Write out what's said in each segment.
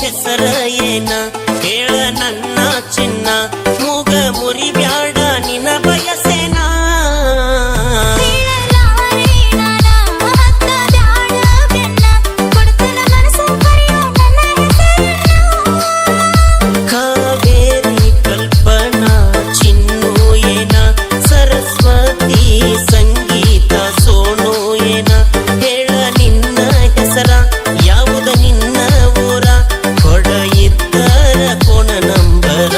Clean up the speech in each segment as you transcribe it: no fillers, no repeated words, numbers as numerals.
ಹೆಸರ ಏನ ಹೇಳ ನನ್ನ ಚಿನ್ನ ಮೂಗ ಮುರಿ ಬ್ಯಾಡ ನಿನ ಬಯಸೇನ ಕಾವೇರಿ ಕಲ್ಪನಾ ಚಿನ್ನು ಏನ ಸರಸ್ವತಿ ಸಂಗೀತ ಸೋನು ಏನ ಹೇಳ ನಿನ್ನ ಹೆಸರ ಯಾವುದು ನಿನ್ನ ಊರ ಕೊಡ ಇದ್ದರ ಕೋಣ ನಂಬರ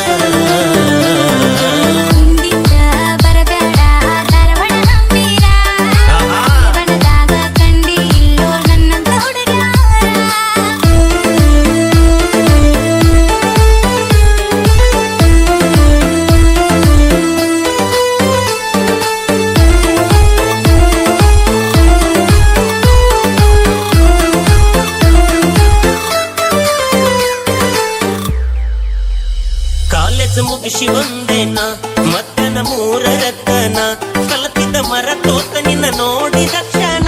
ಕಾಲೇಜ್ ಮುಗಿಸಿ ಬಂದೇನ ಮತ್ತನ ಮೂರರತನ ಕಲತಿದ್ದ ಮರ ತೋತ ನಿನ್ನ ನೋಡಿದ ಕ್ಷಣ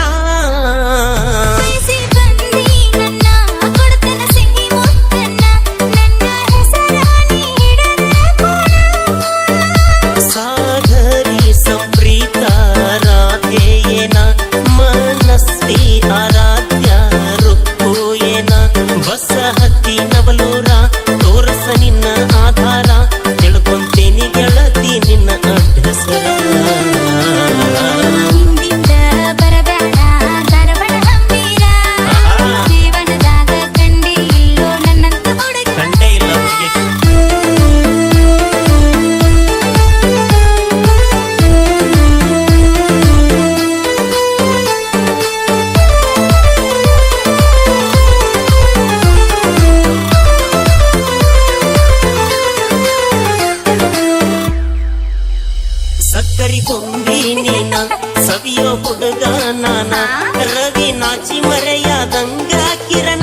ಸಾಗರಿ ಸಂಪ್ರೀತ ರಾಧೇಯೇನ ಮನಸ್ವಿ ಆರಾಧ್ಯ ರುಕ್ಕು ಏನ ಬಸ ಹತ್ತಿ ನವಲೂರ ತೋರಸ ನಿನ್ನ ಆಧಾರ ತಿಳ್ಕೊಂತೇನಿ ಗೆಳತಿ ನಿನ್ನ ಅಡ್ರೆಸರ ಕಂಡೇ ಇಲ್ಲ ಹುಡುಗಿ ಸಕ್ಕರಿ ಕೊಂಬಿ ನೀನ ಸವಿಯೋ ಹುಡುಗ ನಾನ ರವಿ ನಾಚಿ ಮರೆಯಾದಂಗ ಕಿರಣ